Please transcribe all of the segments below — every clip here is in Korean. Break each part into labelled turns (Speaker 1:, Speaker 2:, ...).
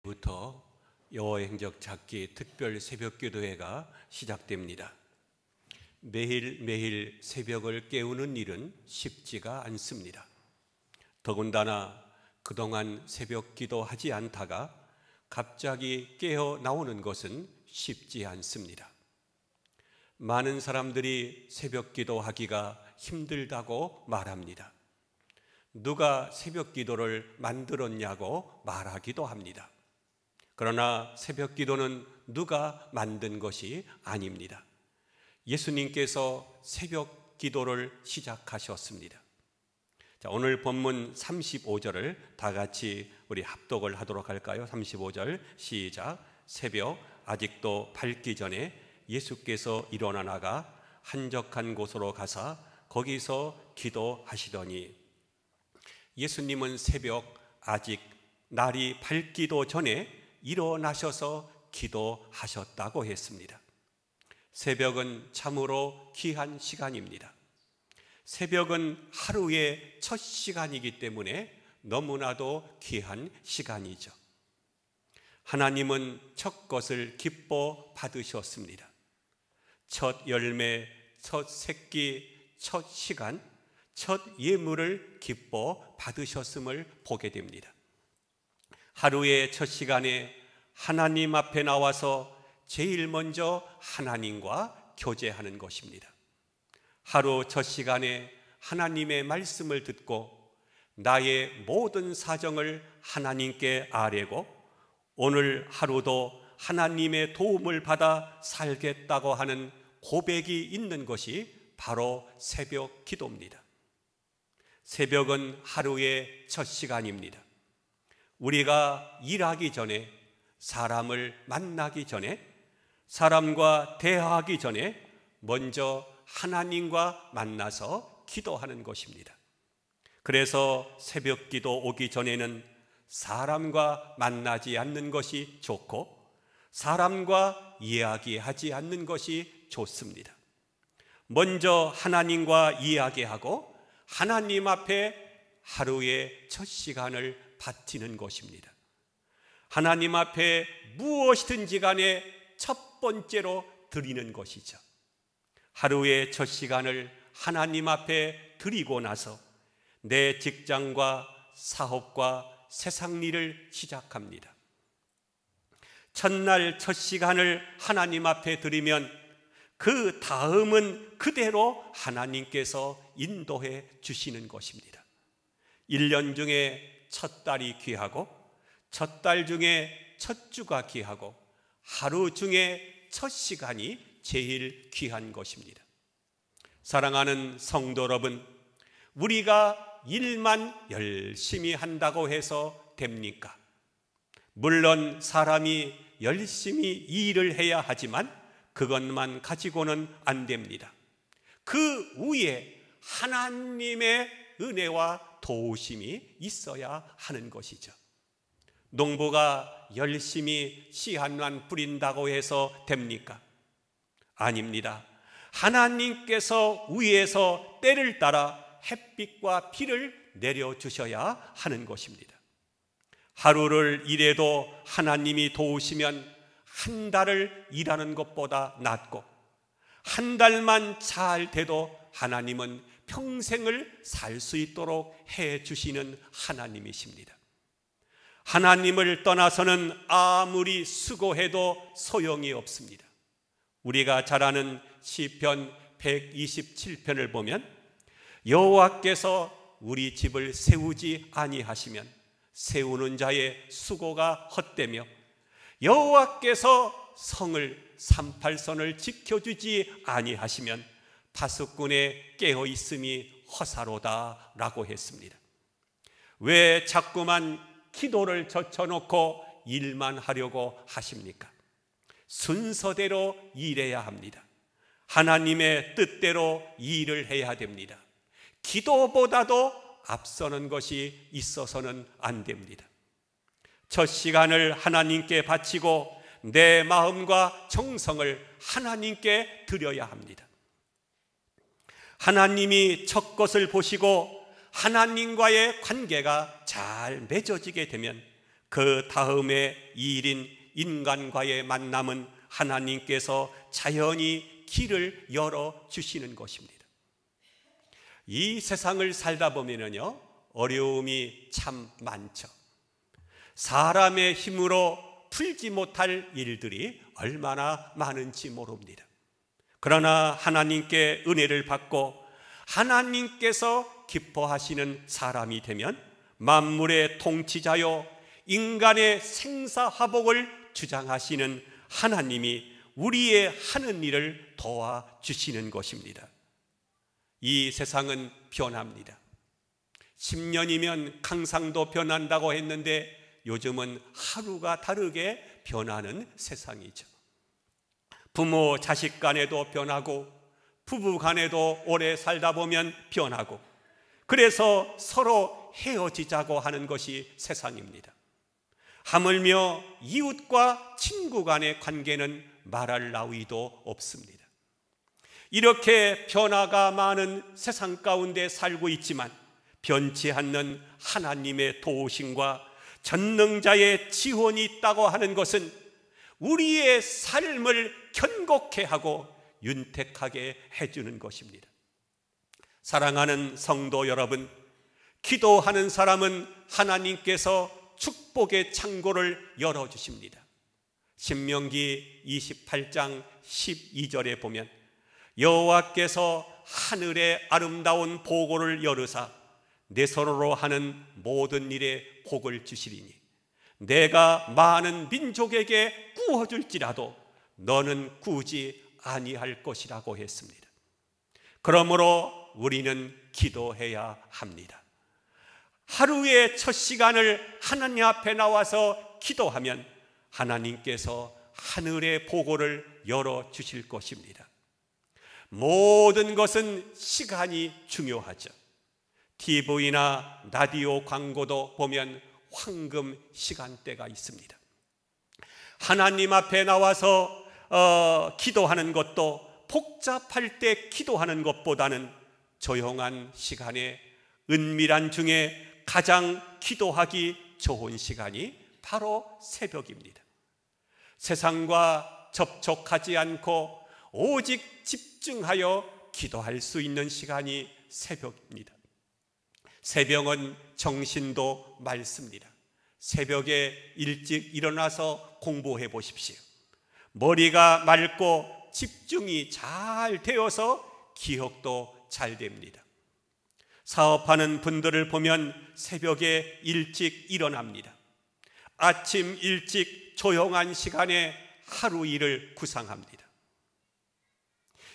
Speaker 1: 부터 여호와의 행적 찾기 특별 새벽기도회가 시작됩니다. 매일매일 새벽을 깨우는 일은 쉽지가 않습니다. 더군다나 그동안 새벽기도 하지 않다가 갑자기 깨어 나오는 것은 쉽지 않습니다. 많은 사람들이 새벽기도 하기가 힘들다고 말합니다. 누가 새벽기도를 만들었냐고 말하기도 합니다. 그러나 새벽기도는 누가 만든 것이 아닙니다. 예수님께서 새벽기도를 시작하셨습니다. 자, 오늘 본문 35절을 다 같이 우리 합독을 하도록 할까요? 35절 시작. 새벽 아직도 밝기 전에 예수께서 일어나 나가 한적한 곳으로 가사 거기서 기도하시더니, 예수님은 새벽 아직 날이 밝기도 전에 일어나셔서 기도하셨다고 했습니다. 새벽은 참으로 귀한 시간입니다. 새벽은 하루의 첫 시간이기 때문에 너무나도 귀한 시간이죠. 하나님은 첫 것을 기뻐 받으셨습니다. 첫 열매, 첫 새끼, 첫 시간, 첫 예물을 기뻐 받으셨음을 보게 됩니다. 하루의 첫 시간에 하나님 앞에 나와서 제일 먼저 하나님과 교제하는 것입니다. 하루 첫 시간에 하나님의 말씀을 듣고 나의 모든 사정을 하나님께 아뢰고 오늘 하루도 하나님의 도움을 받아 살겠다고 하는 고백이 있는 것이 바로 새벽 기도입니다. 새벽은 하루의 첫 시간입니다. 우리가 일하기 전에, 사람을 만나기 전에, 사람과 대화하기 전에 먼저 하나님과 만나서 기도하는 것입니다. 그래서 새벽 기도 오기 전에는 사람과 만나지 않는 것이 좋고 사람과 이야기하지 않는 것이 좋습니다. 먼저 하나님과 이야기하고 하나님 앞에 하루의 첫 시간을 바치는 것입니다. 하나님 앞에 무엇이든지 간에 첫 번째로 드리는 것이죠. 하루의 첫 시간을 하나님 앞에 드리고 나서 내 직장과 사업과 세상 일을 시작합니다. 첫날 첫 시간을 하나님 앞에 드리면 그 다음은 그대로 하나님께서 인도해 주시는 것입니다. 1년 중에 첫 달이 귀하고 첫 달 중에 첫 주가 귀하고 하루 중에 첫 시간이 제일 귀한 것입니다. 사랑하는 성도 여러분, 우리가 일만 열심히 한다고 해서 됩니까? 물론 사람이 열심히 일을 해야 하지만 그것만 가지고는 안 됩니다. 그 위에 하나님의 은혜와 도우심이 있어야 하는 것이죠. 농부가 열심히 씨 하나만 뿌린다고 해서 됩니까? 아닙니다. 하나님께서 위에서 때를 따라 햇빛과 비를 내려주셔야 하는 것입니다. 하루를 일해도 하나님이 도우시면 한 달을 일하는 것보다 낫고 한 달만 잘 돼도 하나님은 평생을 살 수 있도록 해 주시는 하나님이십니다. 하나님을 떠나서는 아무리 수고해도 소용이 없습니다. 우리가 잘 아는 시편 127편을 보면 여호와께서 우리 집을 세우지 아니하시면 세우는 자의 수고가 헛되며 여호와께서 성을 38선을 지켜주지 아니하시면 파수꾼의 깨어있음이 허사로다 라고 했습니다. 왜 자꾸만 기도를 젖혀놓고 일만 하려고 하십니까? 순서대로 일해야 합니다. 하나님의 뜻대로 일을 해야 됩니다. 기도보다도 앞서는 것이 있어서는 안 됩니다. 첫 시간을 하나님께 바치고 내 마음과 정성을 하나님께 드려야 합니다. 하나님이 첫 것을 보시고 하나님과의 관계가 잘 맺어지게 되면 그 다음에 이 일인 인간과의 만남은 하나님께서 자연히 길을 열어주시는 것입니다. 이 세상을 살다 보면요, 어려움이 참 많죠. 사람의 힘으로 풀지 못할 일들이 얼마나 많은지 모릅니다. 그러나 하나님께 은혜를 받고 하나님께서 기뻐하시는 사람이 되면 만물의 통치자요 인간의 생사화복을 주장하시는 하나님이 우리의 하는 일을 도와주시는 것입니다. 이 세상은 변합니다. 10년이면 강상도 변한다고 했는데 요즘은 하루가 다르게 변하는 세상이죠. 부모 자식 간에도 변하고 부부 간에도 오래 살다 보면 변하고, 그래서 서로 헤어지자고 하는 것이 세상입니다. 하물며 이웃과 친구 간의 관계는 말할 나위도 없습니다. 이렇게 변화가 많은 세상 가운데 살고 있지만 변치 않는 하나님의 도우심과 전능자의 지원이 있다고 하는 것은 우리의 삶을 견고케 하고 윤택하게 해주는 것입니다. 사랑하는 성도 여러분, 기도하는 사람은 하나님께서 축복의 창고를 열어주십니다. 신명기 28장 12절에 보면 여호와께서 하늘의 아름다운 보고를 열으사 내 손으로 하는 모든 일에 복을 주시리니 내가 많은 민족에게 구워줄지라도 너는 구우지 아니할 것이라고 했습니다. 그러므로 우리는 기도해야 합니다. 하루의 첫 시간을 하나님 앞에 나와서 기도하면 하나님께서 하늘의 보고를 열어주실 것입니다. 모든 것은 시간이 중요하죠. TV나 라디오 광고도 보면 황금 시간대가 있습니다. 하나님 앞에 나와서 기도하는 것도 복잡할 때 기도하는 것보다는 조용한 시간에 은밀한 중에 가장 기도하기 좋은 시간이 바로 새벽입니다. 세상과 접촉하지 않고 오직 집중하여 기도할 수 있는 시간이 새벽입니다. 새벽은 정신도 맑습니다. 새벽에 일찍 일어나서 공부해 보십시오. 머리가 맑고 집중이 잘 되어서 기억도 잘 됩니다. 사업하는 분들을 보면 새벽에 일찍 일어납니다. 아침 일찍 조용한 시간에 하루 일을 구상합니다.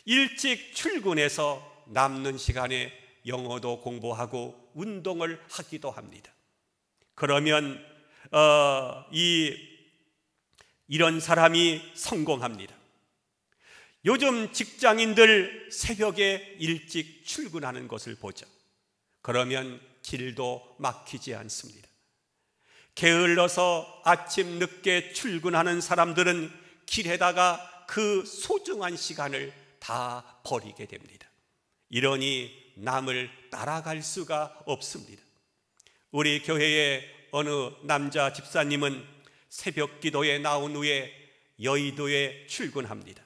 Speaker 1: 일찍 출근해서 남는 시간에 영어도 공부하고 운동을 하기도 합니다. 그러면 이런 사람이 성공합니다. 요즘 직장인들 새벽에 일찍 출근하는 것을 보죠. 그러면 길도 막히지 않습니다. 게을러서 아침 늦게 출근하는 사람들은 길에다가 그 소중한 시간을 다 버리게 됩니다. 이러니 남을 따라갈 수가 없습니다. 우리 교회의 어느 남자 집사님은 새벽 기도에 나온 후에 여의도에 출근합니다.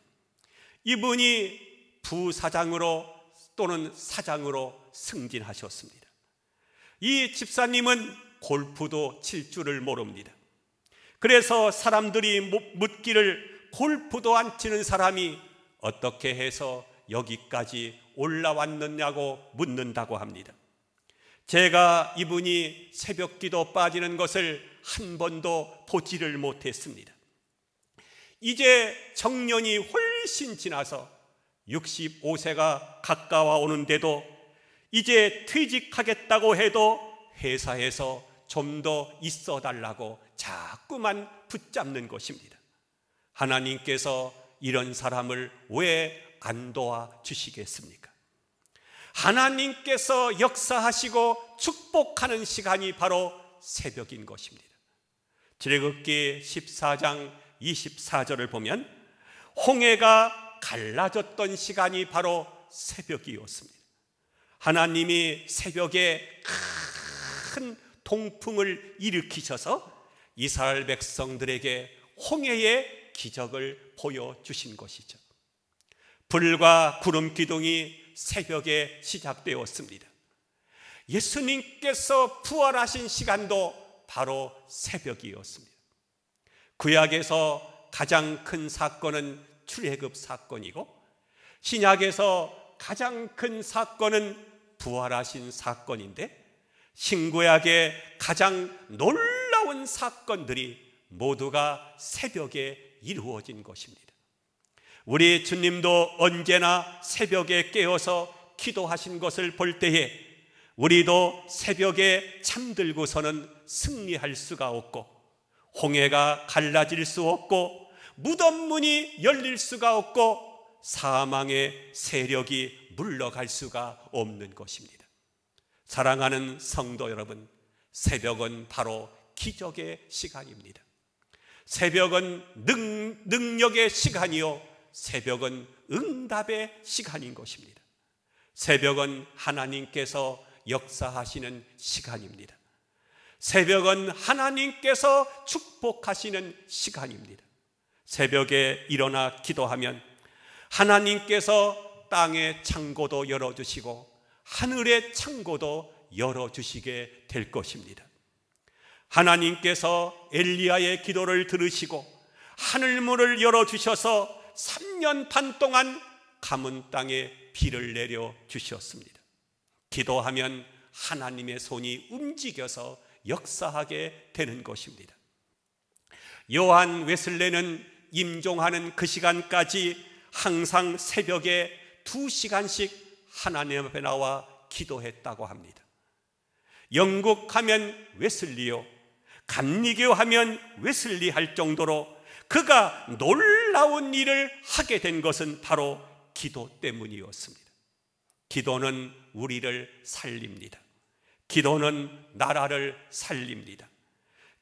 Speaker 1: 이분이 부사장으로 또는 사장으로 승진하셨습니다. 이 집사님은 골프도 칠 줄을 모릅니다. 그래서 사람들이 묻기를 골프도 안 치는 사람이 어떻게 해서 여기까지 올라왔느냐고 묻는다고 합니다. 제가 이분이 새벽 기도 빠지는 것을 한 번도 보지를 못했습니다. 이제 정년이 훨씬 지나서 65세가 가까워 오는데도 이제 퇴직하겠다고 해도 회사에서 좀 더 있어 달라고 자꾸만 붙잡는 것입니다. 하나님께서 이런 사람을 왜 안 도와주시겠습니까? 하나님께서 역사하시고 축복하는 시간이 바로 새벽인 것입니다. 출애굽기 14장 24절을 보면 홍해가 갈라졌던 시간이 바로 새벽이었습니다. 하나님이 새벽에 큰 동풍을 일으키셔서 이스라엘 백성들에게 홍해의 기적을 보여주신 것이죠. 불과 구름 기둥이 새벽에 시작되었습니다. 예수님께서 부활하신 시간도 바로 새벽이었습니다. 구약에서 가장 큰 사건은 출애굽 사건이고, 신약에서 가장 큰 사건은 부활하신 사건인데, 신구약의 가장 놀라운 사건들이 모두가 새벽에 이루어진 것입니다. 우리 주님도 언제나 새벽에 깨어서 기도하신 것을 볼 때에 우리도 새벽에 잠들고서는 승리할 수가 없고, 홍해가 갈라질 수 없고, 무덤 문이 열릴 수가 없고, 사망의 세력이 물러갈 수가 없는 것입니다. 사랑하는 성도 여러분, 새벽은 바로 기적의 시간입니다. 새벽은 능력의 시간이요, 새벽은 응답의 시간인 것입니다. 새벽은 하나님께서 역사하시는 시간입니다. 새벽은 하나님께서 축복하시는 시간입니다. 새벽에 일어나 기도하면 하나님께서 땅의 창고도 열어주시고 하늘의 창고도 열어주시게 될 것입니다. 하나님께서 엘리야의 기도를 들으시고 하늘문을 열어주셔서 3년 반 동안 가문 땅에 비를 내려주셨습니다. 기도하면 하나님의 손이 움직여서 역사하게 되는 것입니다. 요한 웨슬레는 임종하는 그 시간까지 항상 새벽에 2시간씩 하나님 앞에 나와 기도했다고 합니다. 영국 하면 웨슬리요, 감리교 하면 웨슬리 할 정도로 그가 놀라운 일을 하게 된 것은 바로 기도 때문이었습니다. 기도는 우리를 살립니다. 기도는 나라를 살립니다.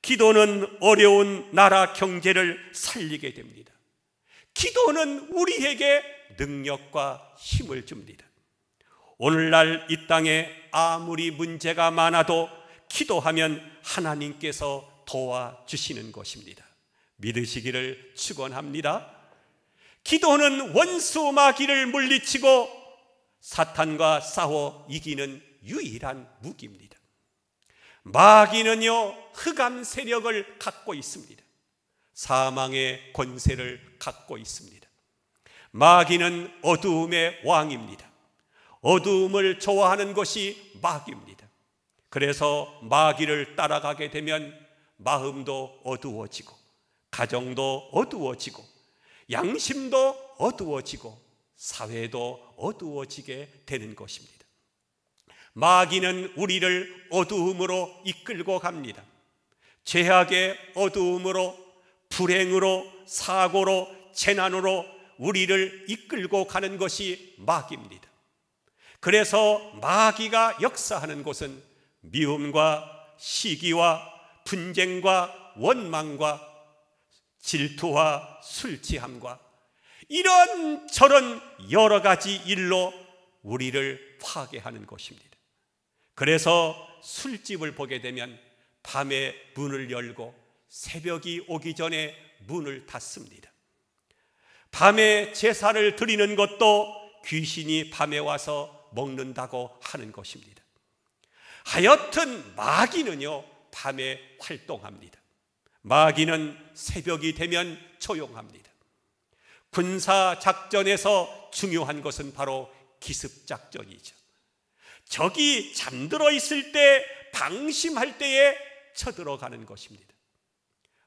Speaker 1: 기도는 어려운 나라 경제를 살리게 됩니다. 기도는 우리에게 능력과 힘을 줍니다. 오늘날 이 땅에 아무리 문제가 많아도 기도하면 하나님께서 도와주시는 것입니다. 믿으시기를 축원합니다. 기도는 원수 마귀를 물리치고 사탄과 싸워 이기는 유일한 무기입니다. 마귀는요, 흑암 세력을 갖고 있습니다. 사망의 권세를 갖고 있습니다. 마귀는 어두움의 왕입니다. 어두움을 좋아하는 것이 마귀입니다. 그래서 마귀를 따라가게 되면 마음도 어두워지고, 가정도 어두워지고, 양심도 어두워지고, 사회도 어두워지게 되는 것입니다. 마귀는 우리를 어두움으로 이끌고 갑니다. 죄악의 어두움으로, 불행으로, 사고로, 재난으로 우리를 이끌고 가는 것이 마귀입니다. 그래서 마귀가 역사하는 곳은 미움과 시기와 분쟁과 원망과 질투와 술 취함과 이런저런 여러 가지 일로 우리를 파괴하는 것입니다. 그래서 술집을 보게 되면 밤에 문을 열고 새벽이 오기 전에 문을 닫습니다. 밤에 제사를 드리는 것도 귀신이 밤에 와서 먹는다고 하는 것입니다. 하여튼 마귀는요, 밤에 활동합니다. 마귀는 새벽이 되면 조용합니다. 군사작전에서 중요한 것은 바로 기습작전이죠. 적이 잠들어 있을 때, 방심할 때에 쳐들어가는 것입니다.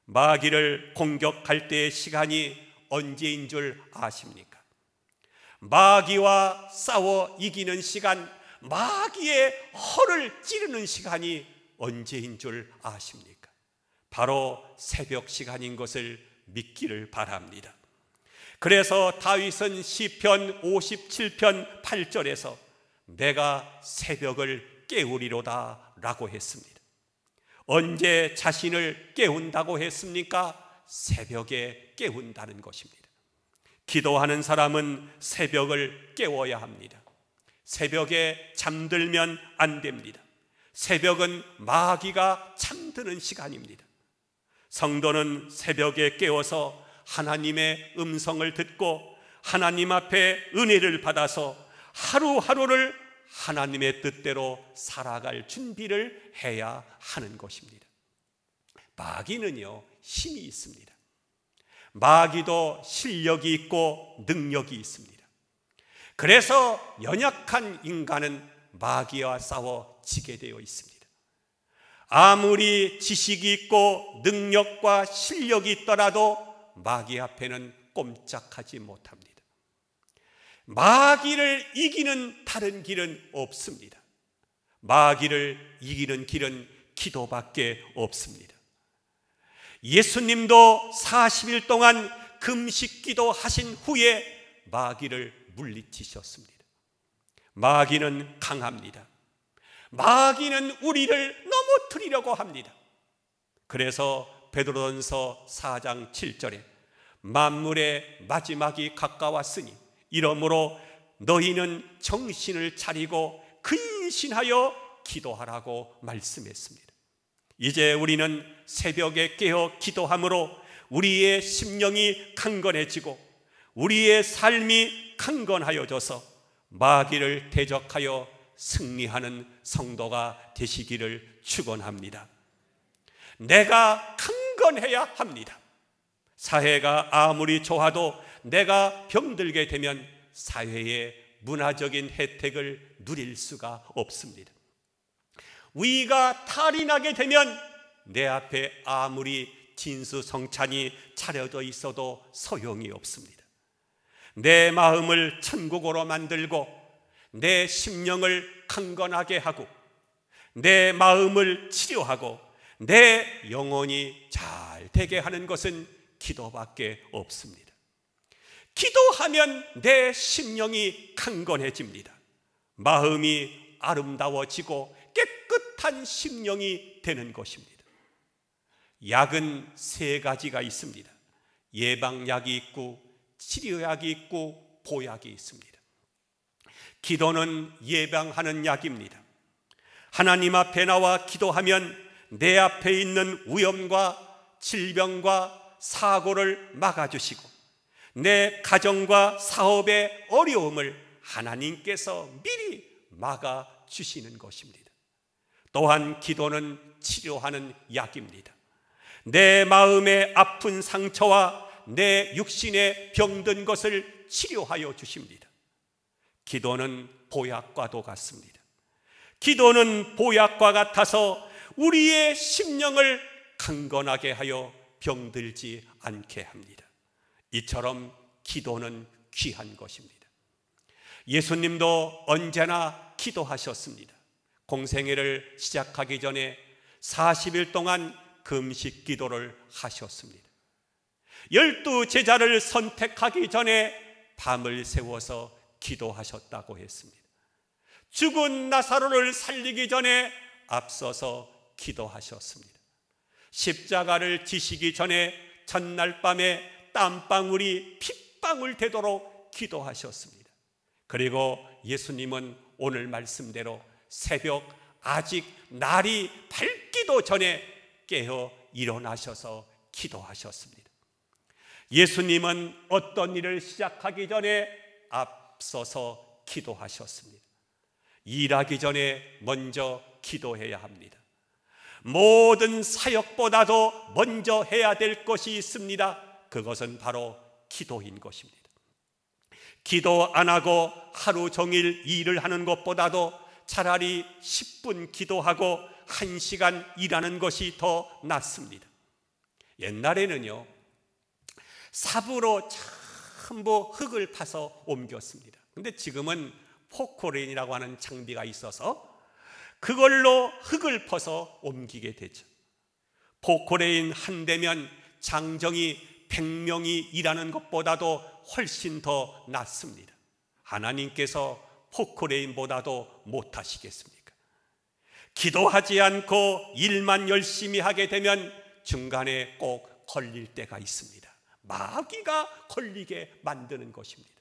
Speaker 1: 마귀를 공격할 때의 시간이 언제인 줄 아십니까? 마귀와 싸워 이기는 시간, 마귀의 허를 찌르는 시간이 언제인 줄 아십니까? 바로 새벽 시간인 것을 믿기를 바랍니다. 그래서 다윗은 시편 57편 8절에서 내가 새벽을 깨우리로다 라고 했습니다. 언제 자신을 깨운다고 했습니까? 새벽에 깨운다는 것입니다. 기도하는 사람은 새벽을 깨워야 합니다. 새벽에 잠들면 안 됩니다. 새벽은 마귀가 잠드는 시간입니다. 성도는 새벽에 깨어서 하나님의 음성을 듣고 하나님 앞에 은혜를 받아서 하루하루를 하나님의 뜻대로 살아갈 준비를 해야 하는 것입니다. 마귀는요, 힘이 있습니다. 마귀도 실력이 있고 능력이 있습니다. 그래서 연약한 인간은 마귀와 싸워 지게 되어 있습니다. 아무리 지식이 있고 능력과 실력이 있더라도 마귀 앞에는 꼼짝하지 못합니다. 마귀를 이기는 다른 길은 없습니다. 마귀를 이기는 길은 기도밖에 없습니다. 예수님도 40일 동안 금식 기도하신 후에 마귀를 물리치셨습니다. 마귀는 강합니다. 마귀는 우리를 넘어뜨리려고 합니다. 그래서 베드로전서 4장 7절에 만물의 마지막이 가까웠으니 이러므로 너희는 정신을 차리고 근신하여 기도하라고 말씀했습니다. 이제 우리는 새벽에 깨어 기도함으로 우리의 심령이 강건해지고 우리의 삶이 강건하여져서 마귀를 대적하여 승리하는 성도가 되시기를 축원합니다. 내가 강건해야 합니다. 사회가 아무리 좋아도 내가 병들게 되면 사회의 문화적인 혜택을 누릴 수가 없습니다. 위가 탈이 나게 되면 내 앞에 아무리 진수성찬이 차려져 있어도 소용이 없습니다. 내 마음을 천국으로 만들고 내 심령을 강건하게 하고 내 마음을 치료하고 내 영혼이 잘 되게 하는 것은 기도밖에 없습니다. 기도하면 내 심령이 강건해집니다. 마음이 아름다워지고 깨끗한 심령이 되는 것입니다. 약은 세 가지가 있습니다. 예방약이 있고 치료약이 있고 보약이 있습니다. 기도는 예방하는 약입니다. 하나님 앞에 나와 기도하면 내 앞에 있는 위험과 질병과 사고를 막아주시고 내 가정과 사업의 어려움을 하나님께서 미리 막아주시는 것입니다. 또한 기도는 치료하는 약입니다. 내 마음의 아픈 상처와 내 육신에 병든 것을 치료하여 주십니다. 기도는 보약과도 같습니다. 기도는 보약과 같아서 우리의 심령을 강건하게 하여 병들지 않게 합니다. 이처럼 기도는 귀한 것입니다. 예수님도 언제나 기도하셨습니다. 공생애를 시작하기 전에 40일 동안 금식 기도를 하셨습니다. 12 제자를 선택하기 전에 밤을 새워서 기도하셨다고 했습니다. 죽은 나사로를 살리기 전에 앞서서 기도하셨습니다. 십자가를 지시기 전에 전날 밤에 땀방울이 핏방울 되도록 기도하셨습니다. 그리고 예수님은 오늘 말씀대로 새벽 아직 날이 밝기도 전에 깨어 일어나셔서 기도하셨습니다. 예수님은 어떤 일을 시작하기 전에 앞서서 기도하셨습니다. 일하기 전에 먼저 기도해야 합니다. 모든 사역보다도 먼저 해야 될 것이 있습니다. 그것은 바로 기도인 것입니다. 기도 안 하고 하루 종일 일을 하는 것보다도 차라리 10분 기도하고 1시간 일하는 것이 더 낫습니다. 옛날에는요, 삽으로 전부 흙을 파서 옮겼습니다. 근데 지금은 포크레인이라고 하는 장비가 있어서 그걸로 흙을 퍼서 옮기게 되죠. 포크레인 한 대면 장정이 100명이 일하는 것보다도 훨씬 더 낫습니다. 하나님께서 포크레인보다도 못하시겠습니까? 기도하지 않고 일만 열심히 하게 되면 중간에 꼭 걸릴 때가 있습니다. 마귀가 걸리게 만드는 것입니다.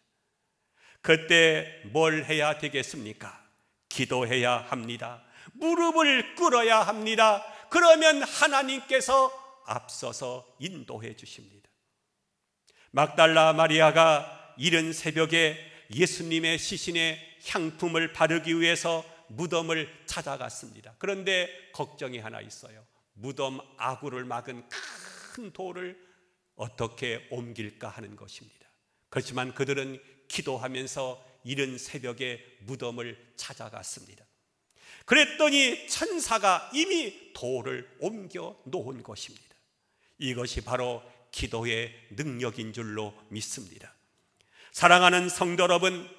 Speaker 1: 그때 뭘 해야 되겠습니까? 기도해야 합니다. 무릎을 꿇어야 합니다. 그러면 하나님께서 앞서서 인도해 주십니다. 막달라 마리아가 이른 새벽에 예수님의 시신에 향품을 바르기 위해서 무덤을 찾아갔습니다. 그런데 걱정이 하나 있어요. 무덤 아구를 막은 큰 돌을 어떻게 옮길까 하는 것입니다. 그렇지만 그들은 기도하면서 이른 새벽에 무덤을 찾아갔습니다. 그랬더니 천사가 이미 돌을 옮겨 놓은 것입니다. 이것이 바로 기도의 능력인 줄로 믿습니다. 사랑하는 성도 여러분,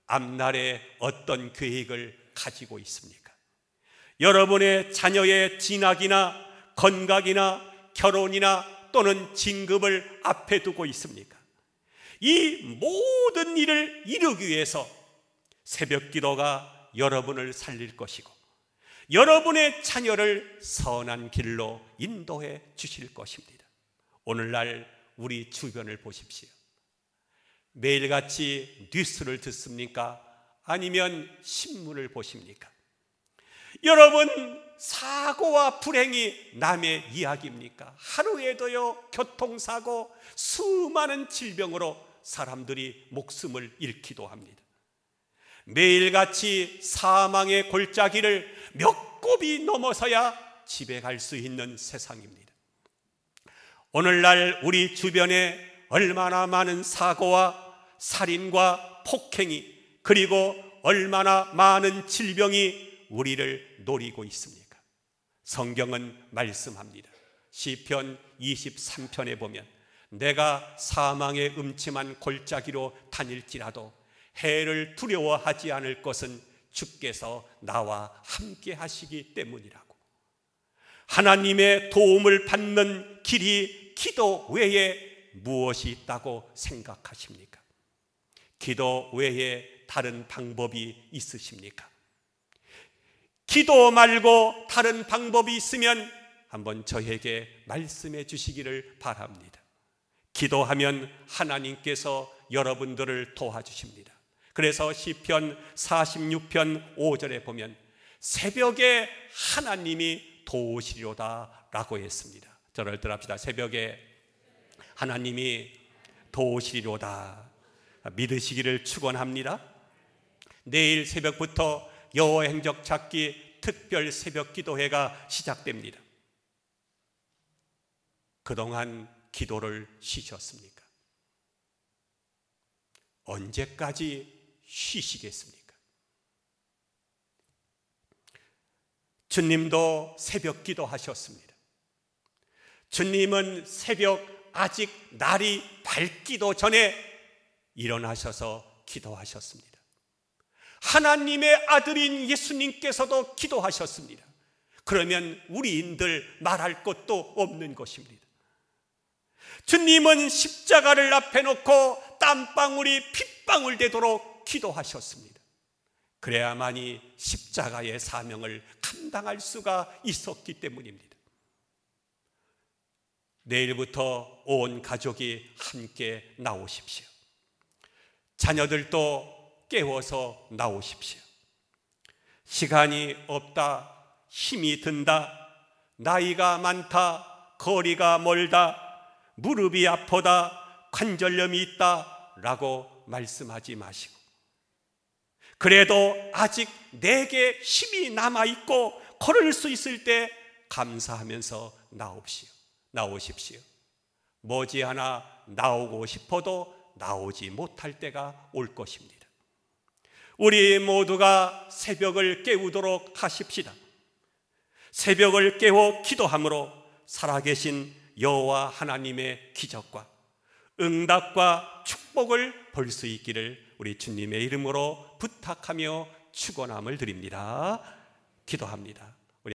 Speaker 1: 앞날에 어떤 계획을 가지고 있습니까? 여러분의 자녀의 진학이나 건강이나 결혼이나 또는 진급을 앞에 두고 있습니까? 이 모든 일을 이루기 위해서 새벽 기도가 여러분을 살릴 것이고 여러분의 자녀를 선한 길로 인도해 주실 것입니다. 오늘날 우리 주변을 보십시오. 매일같이 뉴스를 듣습니까? 아니면 신문을 보십니까? 여러분, 사고와 불행이 남의 이야기입니까? 하루에도요, 교통사고, 수많은 질병으로 사람들이 목숨을 잃기도 합니다. 매일같이 사망의 골짜기를 몇 곱이 넘어서야 집에 갈 수 있는 세상입니다. 오늘날 우리 주변에 얼마나 많은 사고와 살인과 폭행이, 그리고 얼마나 많은 질병이 우리를 노리고 있습니까? 성경은 말씀합니다. 시편 23편에 보면 내가 사망의 음침한 골짜기로 다닐지라도 해를 두려워하지 않을 것은 주께서 나와 함께 하시기 때문이라고. 하나님의 도움을 받는 길이 기도 외에 무엇이 있다고 생각하십니까? 기도 외에 다른 방법이 있으십니까? 기도 말고 다른 방법이 있으면 한번 저에게 말씀해 주시기를 바랍니다. 기도하면 하나님께서 여러분들을 도와주십니다. 그래서 시편 46편 5절에 보면 새벽에 하나님이 도우시리로다 라고 했습니다. 저를 들합시다. 새벽에 하나님이 도우시리로다. 믿으시기를 축원합니다. 내일 새벽부터 여호와 행적 찾기 특별 새벽 기도회가 시작됩니다. 그동안 기도를 쉬셨습니까? 언제까지 쉬시겠습니까? 주님도 새벽 기도하셨습니다. 주님은 새벽 아직 날이 밝기도 전에 일어나셔서 기도하셨습니다. 하나님의 아들인 예수님께서도 기도하셨습니다. 그러면 우리인들 말할 것도 없는 것입니다. 주님은 십자가를 앞에 놓고 땀방울이 핏방울 되도록 기도하셨습니다. 그래야만이 십자가의 사명을 감당할 수가 있었기 때문입니다. 내일부터 온 가족이 함께 나오십시오. 자녀들도 깨워서 나오십시오. 시간이 없다, 힘이 든다, 나이가 많다, 거리가 멀다, 무릎이 아프다, 관절염이 있다 라고 말씀하지 마시고, 그래도 아직 내게 힘이 남아있고 걸을 수 있을 때 감사하면서 나오십시오. 머지않아 나오고 싶어도 나오지 못할 때가 올 것입니다. 우리 모두가 새벽을 깨우도록 하십시다. 새벽을 깨워 기도함으로 살아계신 여호와 하나님의 기적과 응답과 축복을 볼 수 있기를 우리 주님의 이름으로 부탁하며 축원함을 드립니다. 기도합니다.